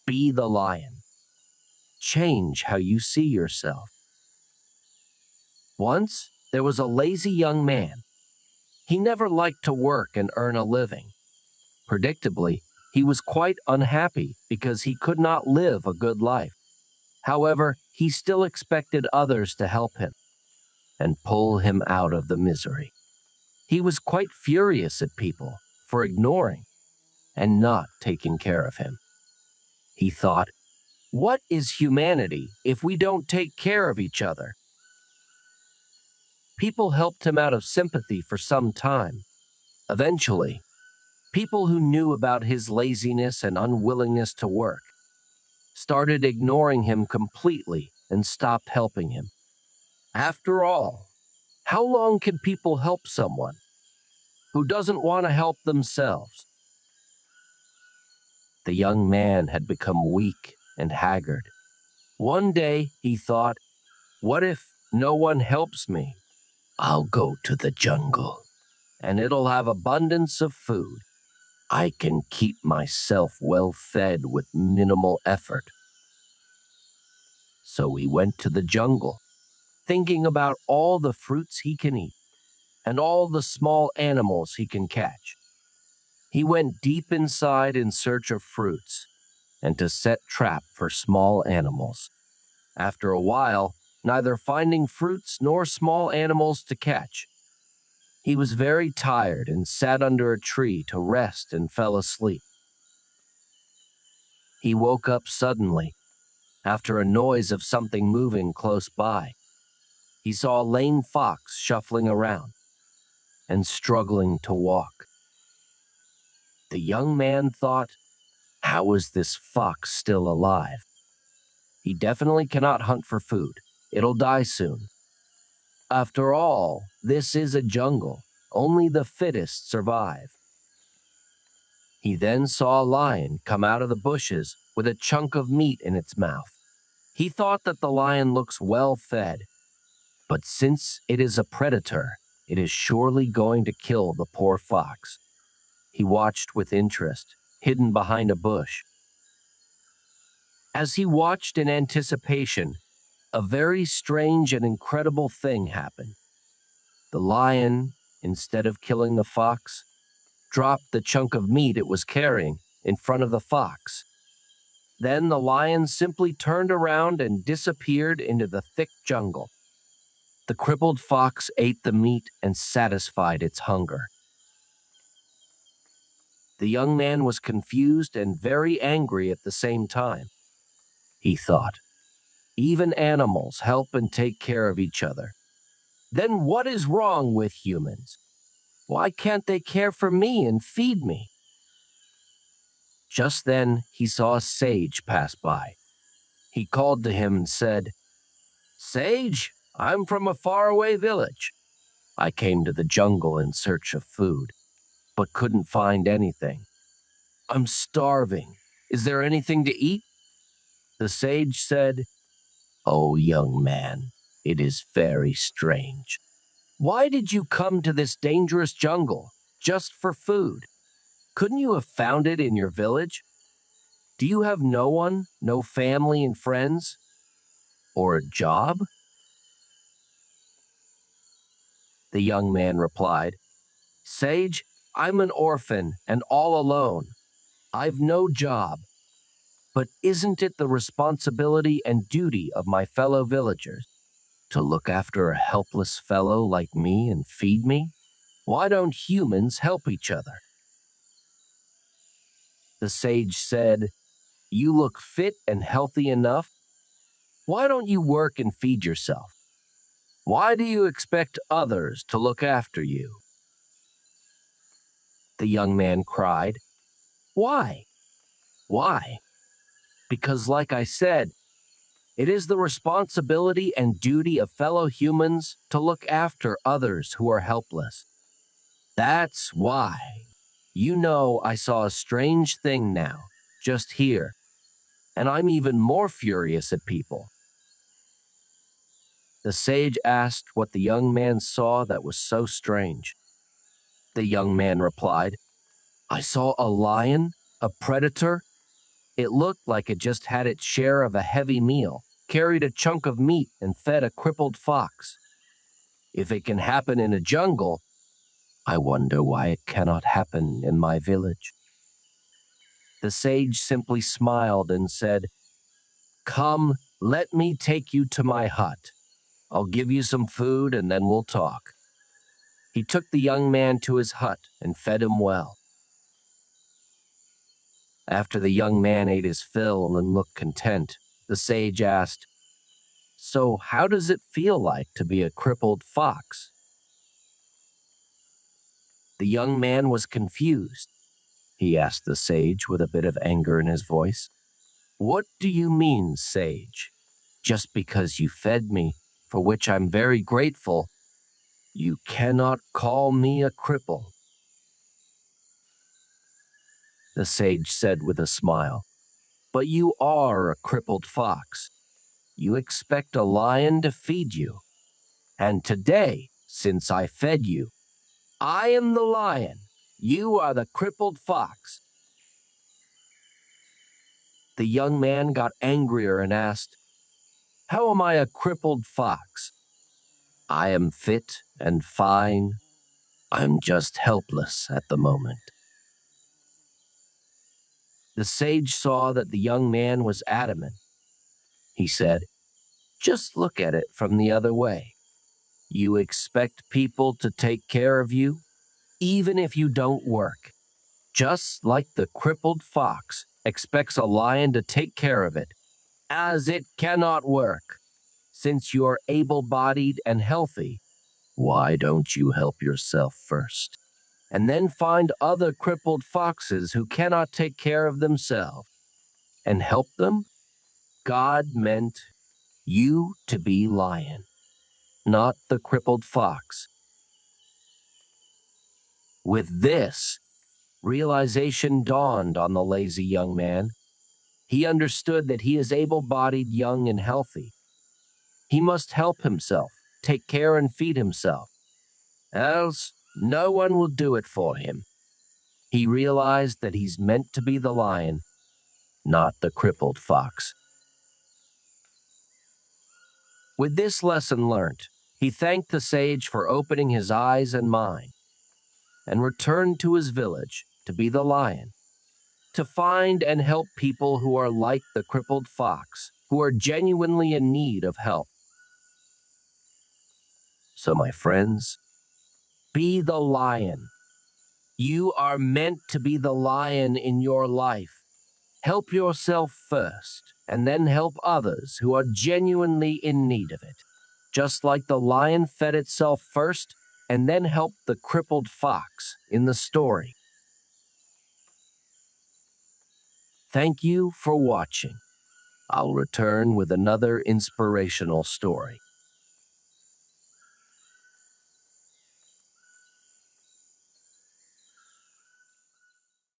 Be the lion. Change how you see yourself. Once, there was a lazy young man. He never liked to work and earn a living. Predictably, he was quite unhappy because he could not live a good life. However, he still expected others to help him and pull him out of the misery. He was quite furious at people for ignoring and not taking care of him. He thought, what is humanity if we don't take care of each other? People helped him out of sympathy for some time. Eventually, people who knew about his laziness and unwillingness to work started ignoring him completely and stopped helping him. After all, how long can people help someone who doesn't want to help themselves? The young man had become weak and haggard. One day he thought, what if no one helps me? I'll go to the jungle, and it'll have abundance of food. I can keep myself well fed with minimal effort. So he went to the jungle, thinking about all the fruits he can eat and all the small animals he can catch. He went deep inside in search of fruits and to set trap for small animals. After a while, neither finding fruits nor small animals to catch, he was very tired and sat under a tree to rest and fell asleep. He woke up suddenly after a noise of something moving close by. He saw a lame fox shuffling around and struggling to walk. The young man thought, how is this fox still alive? He definitely cannot hunt for food. It'll die soon. After all, this is a jungle. Only the fittest survive. He then saw a lion come out of the bushes with a chunk of meat in its mouth. He thought that the lion looks well fed, but since it is a predator, it is surely going to kill the poor fox. He watched with interest, hidden behind a bush. As he watched in anticipation, a very strange and incredible thing happened. The lion, instead of killing the fox, dropped the chunk of meat it was carrying in front of the fox. Then the lion simply turned around and disappeared into the thick jungle. The crippled fox ate the meat and satisfied its hunger. The young man was confused and very angry at the same time. He thought, even animals help and take care of each other. Then what is wrong with humans? Why can't they care for me and feed me? Just then, he saw a sage pass by. He called to him and said, Sage, I'm from a faraway village. I came to the jungle in search of food, but couldn't find anything. I'm starving. Is there anything to eat? The sage said, Oh, young man, it is very strange. Why did you come to this dangerous jungle just for food? Couldn't you have found it in your village? Do you have no one, no family and friends? Or a job? The young man replied, Sage, I'm an orphan and all alone. I've no job. But isn't it the responsibility and duty of my fellow villagers to look after a helpless fellow like me and feed me? Why don't humans help each other? The sage said, You look fit and healthy enough. Why don't you work and feed yourself? Why do you expect others to look after you? The young man cried, Why? Why? Because, like I said, it is the responsibility and duty of fellow humans to look after others who are helpless. That's why. You know, I saw a strange thing now, just here, and I'm even more furious at people. The sage asked what the young man saw that was so strange. The young man replied, I saw a lion, a predator, It looked like it just had its share of a heavy meal, carried a chunk of meat, and fed a crippled fox. If it can happen in a jungle, I wonder why it cannot happen in my village. The sage simply smiled and said, "Come, let me take you to my hut. I'll give you some food and then we'll talk." He took the young man to his hut and fed him well. After the young man ate his fill and looked content, the sage asked, "So how does it feel like to be a crippled fox?" The young man was confused. He asked the sage with a bit of anger in his voice. "What do you mean, sage? Just because you fed me, for which I'm very grateful, you cannot call me a cripple." The sage said with a smile, "But you are a crippled fox. You expect a lion to feed you. And today, since I fed you, I am the lion. You are the crippled fox." The young man got angrier and asked, "How am I a crippled fox? I am fit and fine. I'm just helpless at the moment." The sage saw that the young man was adamant. He said, "Just look at it from the other way. You expect people to take care of you, even if you don't work, just like the crippled fox expects a lion to take care of it, as it cannot work. Since you're able-bodied and healthy, why don't you help yourself first, and then find other crippled foxes who cannot take care of themselves and help them?" God meant you to be lion, not the crippled fox. With this, realization dawned on the lazy young man. He understood that he is able-bodied, young, and healthy. He must help himself, take care and feed himself, else no one will do it for him. He realized that he's meant to be the lion, not the crippled fox. With this lesson learnt, he thanked the sage for opening his eyes and mind, and returned to his village to be the lion, to find and help people who are like the crippled fox, who are genuinely in need of help. So, my friends, be the lion. You are meant to be the lion in your life. Help yourself first, and then help others who are genuinely in need of it. Just like the lion fed itself first and then helped the crippled fox in the story. Thank you for watching. I'll return with another inspirational story.